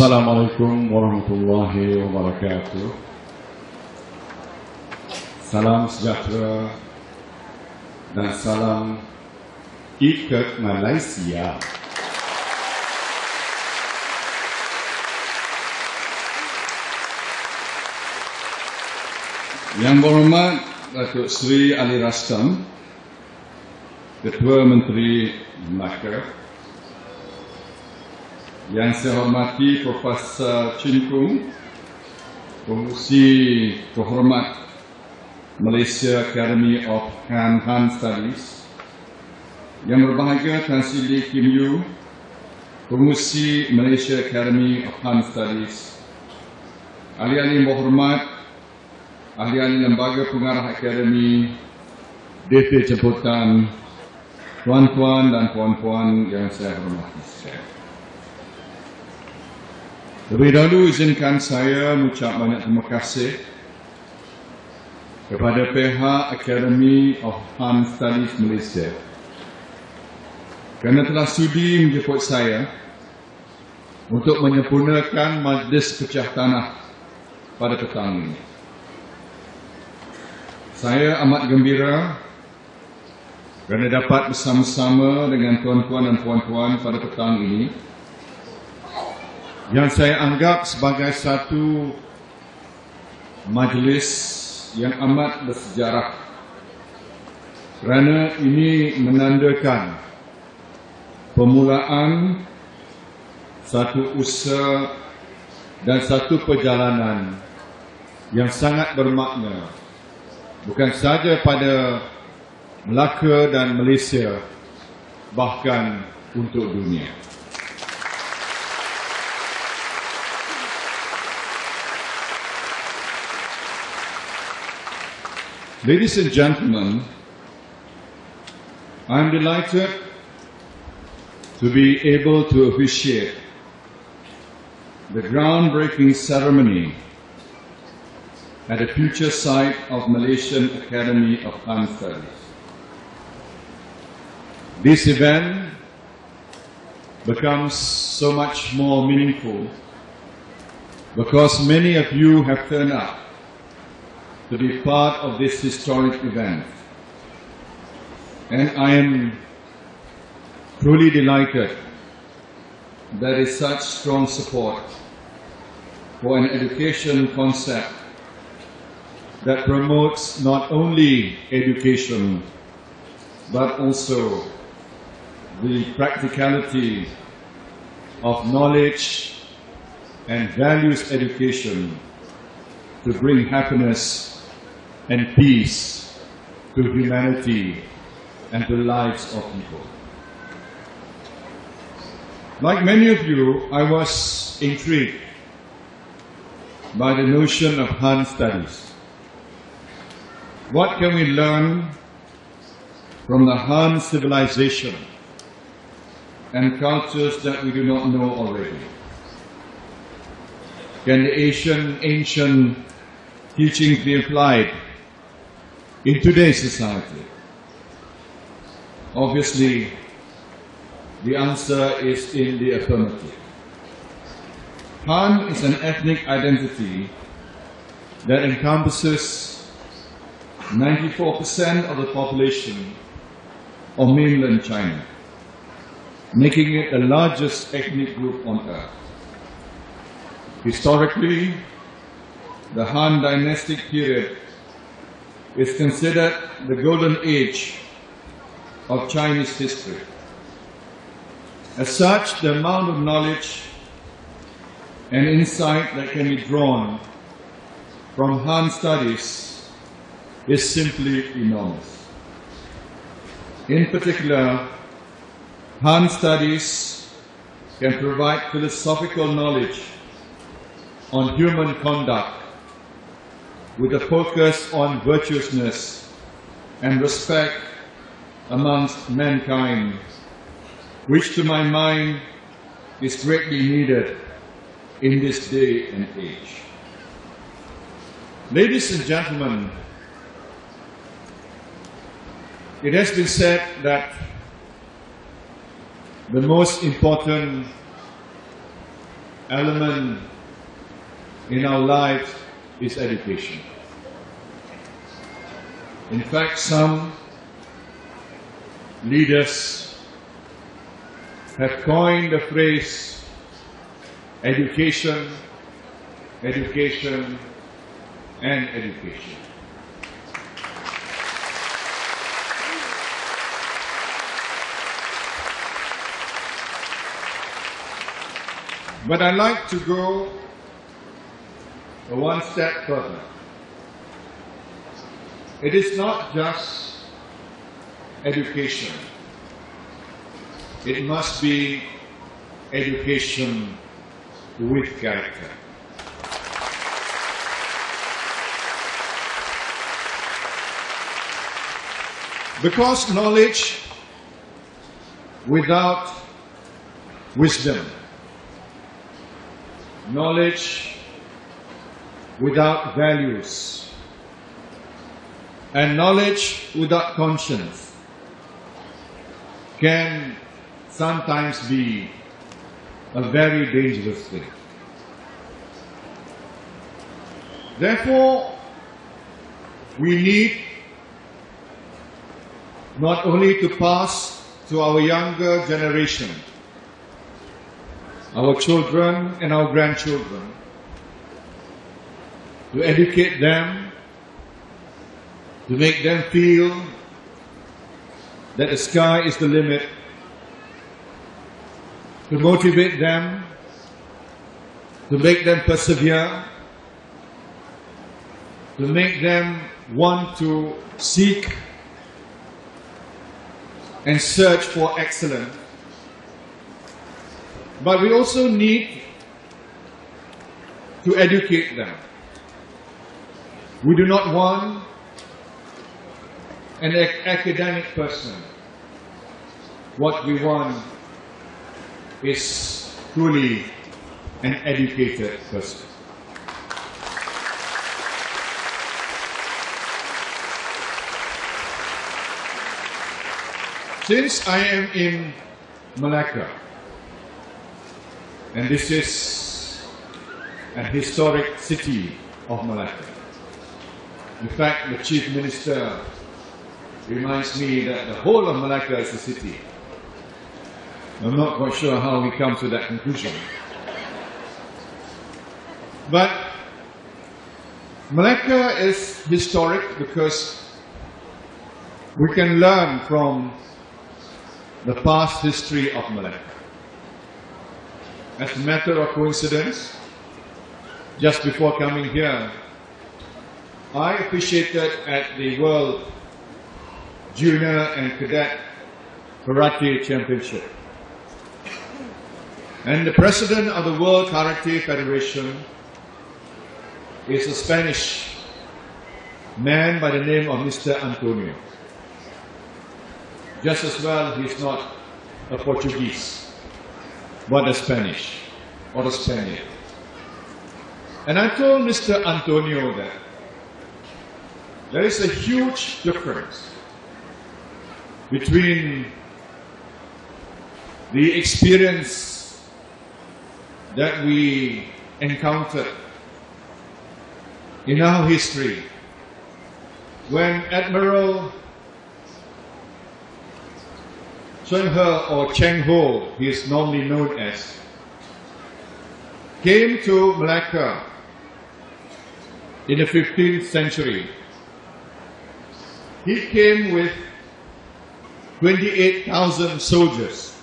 Assalamualaikum warahmatullahi wabarakatuh. Salam sejahtera dan salam Eid Malaysia. Yang berhormat Datuk Seri Ali Rastam, Ketua Menteri Melaka. Yang saya hormati Profesor Chin Kung, Pengurusi Kehormat Malaysia Academy of Han Studies. Yang berbahagia Tan Sri Lee Kim Yew, Pengurusi Malaysia Academy of Han Studies. Ahli-ahli berhormat, ahli-ahli Lembaga Pengarah Akademi, DT Jemputan, tuan-tuan dan puan-puan yang saya hormati sekalian. Lebih dahulu izinkan saya mengucap banyak terima kasih kepada pihak Academy of Han Studies Malaysia kerana telah sudi menjemput saya untuk menyempurnakan majlis pecah tanah pada petang ini. Saya amat gembira kerana dapat bersama-sama dengan tuan-tuan dan puan-puan pada petang ini yang saya anggap sebagai satu majlis yang amat bersejarah kerana ini menandakan permulaan satu usaha dan satu perjalanan yang sangat bermakna bukan sahaja pada Melaka dan Malaysia, bahkan untuk dunia. Ladies and gentlemen, I am delighted to be able to officiate the groundbreaking ceremony at a future site of Malaysian Academy of Han Studies. This event becomes so much more meaningful because many of you have turned up to be part of this historic event. And I am truly delighted that there is such strong support for an education concept that promotes not only education but also the practicality of knowledge and values education to bring happiness and peace to humanity and to the lives of people. Like many of you, I was intrigued by the notion of Han Studies. What can we learn from the Han civilization and cultures that we do not know already? Can the ancient teachings be applied in today's society? Obviously, the answer is in the affirmative. Han is an ethnic identity that encompasses 94% of the population of mainland China, making it the largest ethnic group on earth. Historically, the Han dynastic period is considered the golden age of Chinese history. As such, the amount of knowledge and insight that can be drawn from Han studies is simply enormous. In particular, Han studies can provide philosophical knowledge on human conduct with a focus on virtuousness and respect amongst mankind, which to my mind is greatly needed in this day and age. Ladies and gentlemen, it has been said that the most important element in our lives is education. In fact, some leaders have coined the phrase education, education, and education. But I'd like to go one step further. It is not just education. It must be education with character. Because knowledge without wisdom, knowledge without values, and knowledge without conscience can sometimes be a very dangerous thing. Therefore, we need not only to pass to our younger generation, our children and our grandchildren, to educate them, to make them feel that the sky is the limit, to motivate them, to make them persevere, to make them want to seek and search for excellence. But we also need to educate them. We do not want an academic person. What we want is truly an educated person. Since I am in Malacca, and this is an historic city of Malacca. In fact, the Chief Minister reminds me that the whole of Malacca is a city. I'm not quite sure how we come to that conclusion. But Malacca is historic because we can learn from the past history of Malacca. As a matter of coincidence, just before coming here, I officiated at the World Junior and Cadet Karate Championship. And the president of the World Karate Federation is a Spanish man by the name of Mr. Antonio. Just as well, he's not a Portuguese, but a Spanish or a Spaniard. And I told Mr. Antonio that there is a huge difference between the experience that we encountered in our history when Admiral Cheng He, or Cheng Ho, he is normally known as, came to Malacca in the 15th century. He came with 28,000 soldiers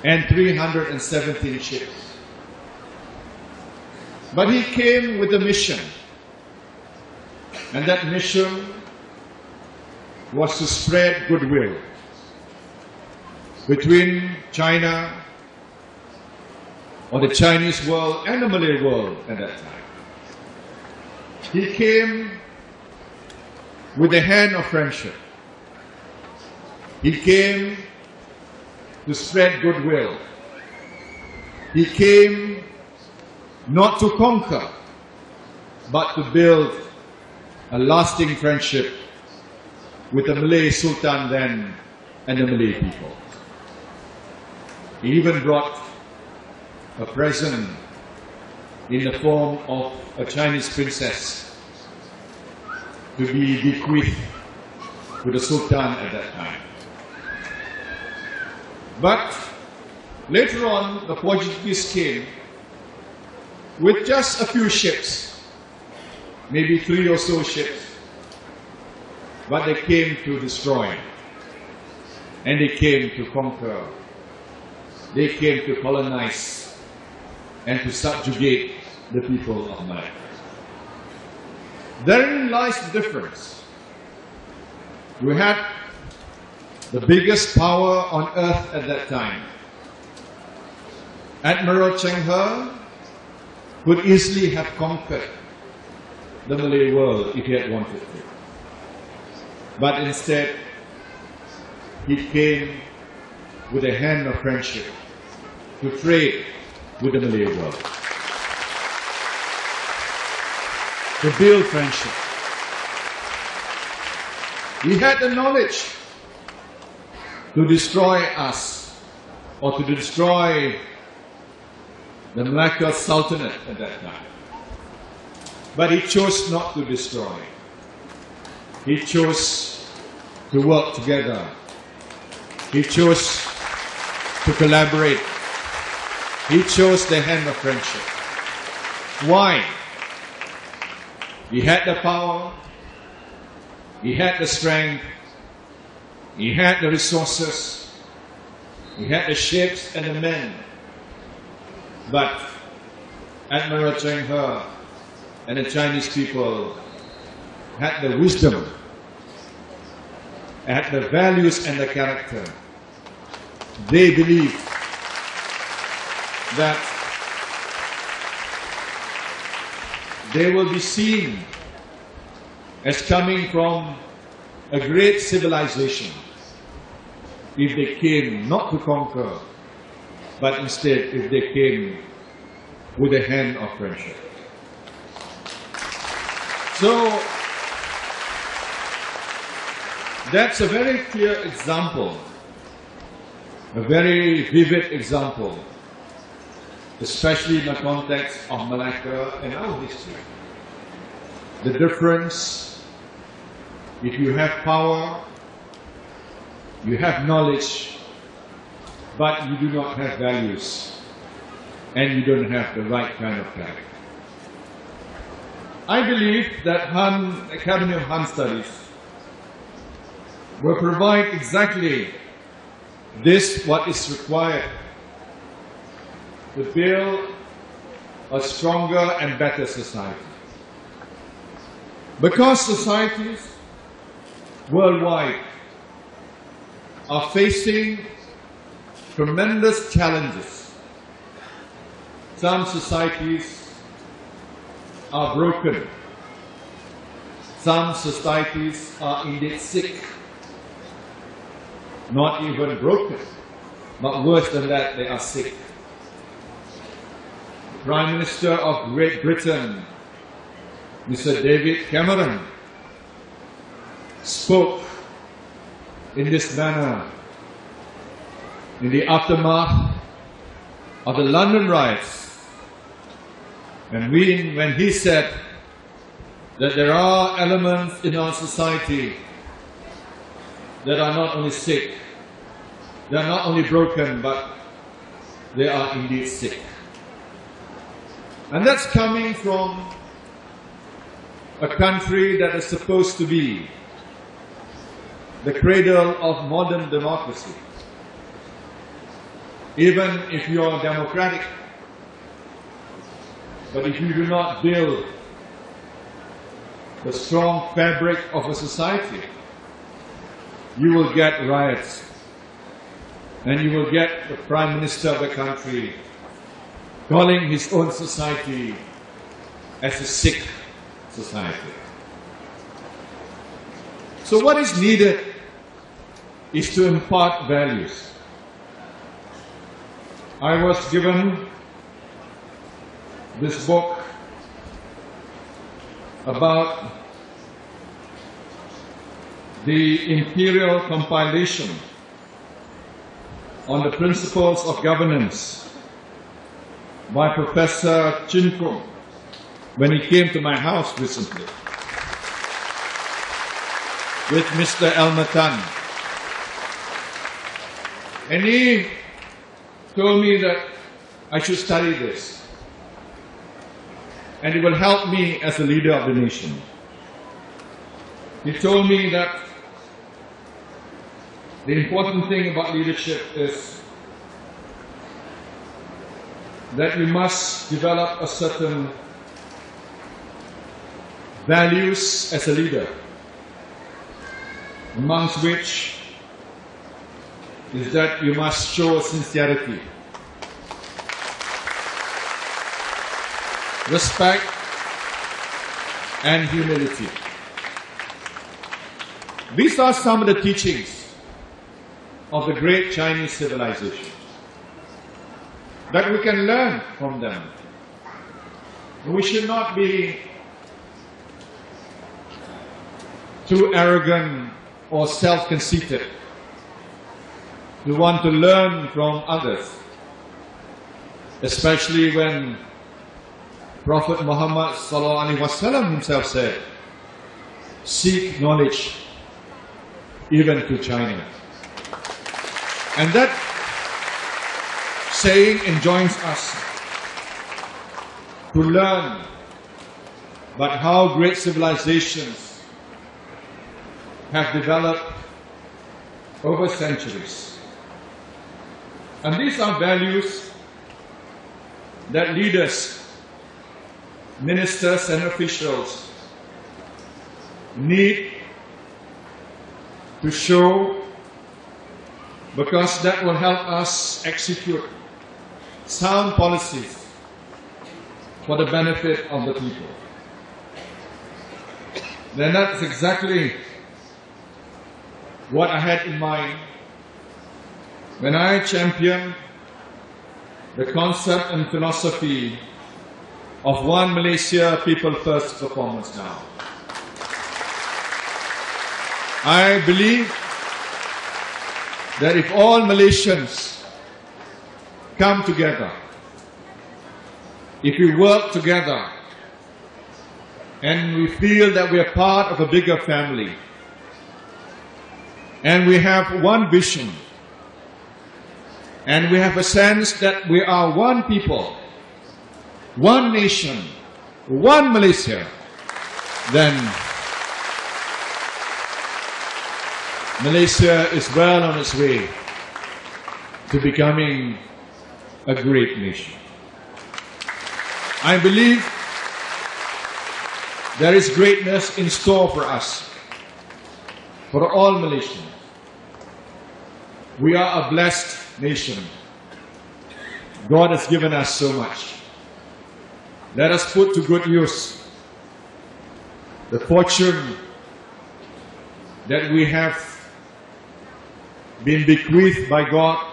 and 317 ships. But he came with a mission And that mission was to spread goodwill between China, or the Chinese world, and the Malay world at that time. He came with the hand of friendship. He came to spread goodwill. He came not to conquer, but to build a lasting friendship with the Malay Sultan then and the Malay people. He even brought a present in the form of a Chinese princess to be bequeathed to the Sultan at that time. But later on, the Portuguese came with just a few ships, maybe 3 or so ships, but they came to destroy, and they came to conquer, they came to colonize, and to subjugate the people of Malacca. Therein lies the difference. We had the biggest power on earth at that time. Admiral Cheng He could easily have conquered the Malay world if he had wanted to. But instead, he came with a hand of friendship to trade with the Malay world, to build friendship. He had the knowledge to destroy us, or to destroy the Malacca Sultanate at that time. But he chose not to destroy. He chose to work together. He chose to collaborate. He chose the hand of friendship. Why? He had the power, he had the strength, he had the resources, he had the ships and the men. But Admiral Cheng He and the Chinese people had the wisdom, had the values and the character. They believed that they will be seen as coming from a great civilization if they came not to conquer, but instead if they came with a hand of friendship. So that's a very clear example, a very vivid example, especially in the context of Malacca and our history. The difference, if you have power, you have knowledge, but you do not have values, and you don't have the right kind of character. I believe that Academy of Han Studies will provide exactly this, what is required to build a stronger and better society. Because societies worldwide are facing tremendous challenges. Some societies are broken. Some societies are indeed sick. Not even broken, but worse than that, they are sick. The Prime Minister of Great Britain, Mr. David Cameron, spoke in this manner in the aftermath of the London riots. And when he said that there are elements in our society that are not only sick, they are not only broken, but they are indeed sick. And that's coming from a country that is supposed to be the cradle of modern democracy. Even if you are democratic, but if you do not build the strong fabric of a society, you will get riots. And you will get the Prime Minister of the country calling his own society as a sick society. So what is needed is to impart values. I was given this book about the imperial compilation on the principles of governance by Professor Chin Kung when he came to my house recently with Mr. Elmer Tan. And he told me that I should study this and it will help me as a leader of the nation. He told me that the important thing about leadership is that we must develop a certain values as a leader, amongst which is that you must show sincerity, respect, and humility. These are some of the teachings of the great Chinese civilization that we can learn from them. We should not be too arrogant or self-conceited to want to learn from others, especially when Prophet Muhammad ﷺ himself said, "Seek knowledge even to China." And that saying enjoins us to learn about how great civilizations have developed over centuries. And these are values that leaders, ministers and officials need to show, because that will help us execute sound policies for the benefit of the people. Then that's exactly what I had in mind when I championed the concept and philosophy of One Malaysia People First Performance Now. I believe that if all Malaysians come together, if we work together, and we feel that we are part of a bigger family, and we have one vision, and we have a sense that we are one people, one nation, one Malaysia, then Malaysia is well on its way to becoming a great nation. I believe there is greatness in store for us, for all Malaysians. We are a blessed nation. God has given us so much. Let us put to good use the fortune that we have been bequeathed by God,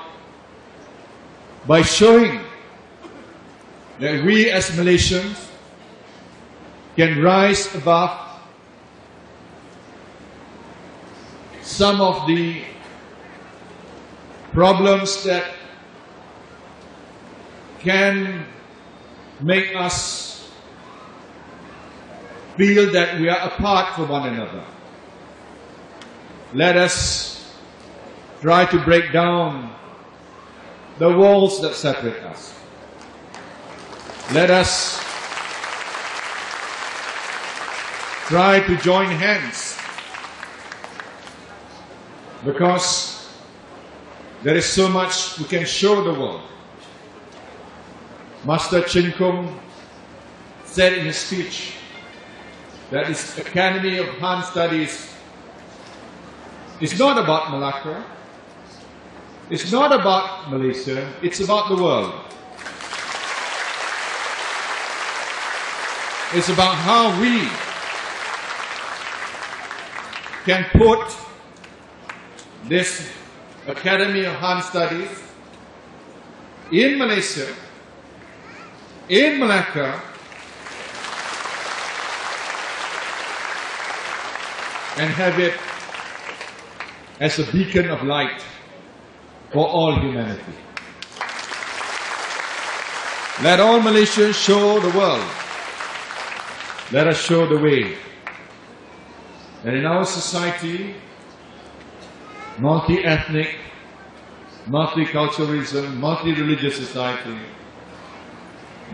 by showing that we as Malaysians can rise above some of the problems that can make us feel that we are apart from one another. Let us try to break down the walls that separate us. Let us try to join hands, because there is so much we can show the world. Master Chin Kung said in his speech that is Academy of Han Studies, is not about Malacca. It's not about Malaysia. It's about the world. It's about how we can put this Academy of Han Studies in Malaysia, in Malacca, and have it as a beacon of light for all humanity. Let all Malaysians show the world. Let us show the way. And in our society, multi-ethnic, multiculturalism, multi-religious society,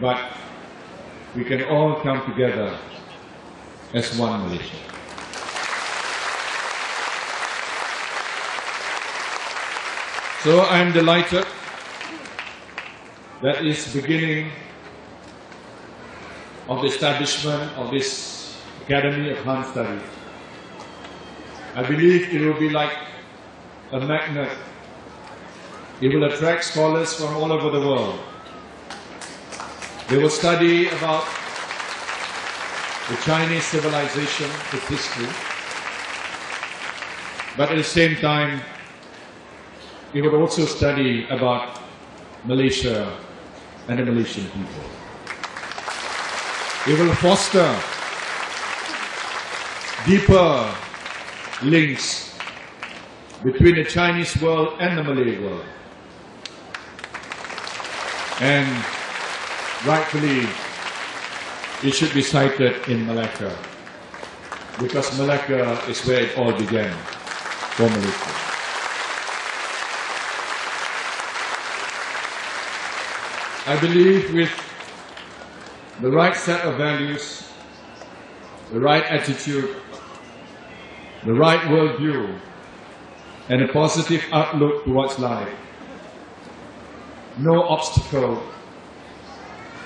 but we can all come together as one Malaysia. So I am delighted that is beginning of the establishment of this Academy of Han Studies. I believe it will be like a magnet. It will attract scholars from all over the world. They will study about the Chinese civilization, its history, but at the same time, it will also study about Malaysia and the Malaysian people. It will foster deeper links between the Chinese world and the Malay world. And rightfully, it should be cited in Malacca, because Malacca is where it all began for Malaysia. I believe with the right set of values, the right attitude, the right worldview, and a positive outlook towards life, no obstacle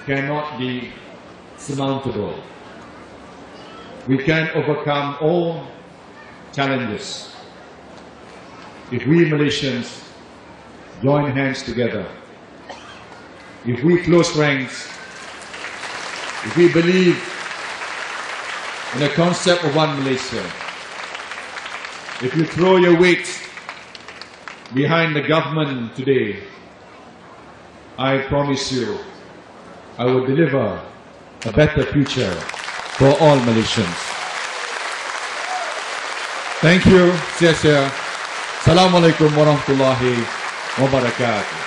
cannot be surmountable. We can overcome all challenges if we Malaysians join hands together. If we close ranks, if we believe in the concept of one Malaysia, if you throw your weight behind the government today, I promise you, I will deliver a better future for all Malaysians. Thank you. Assalamualaikum warahmatullahi wabarakatuh.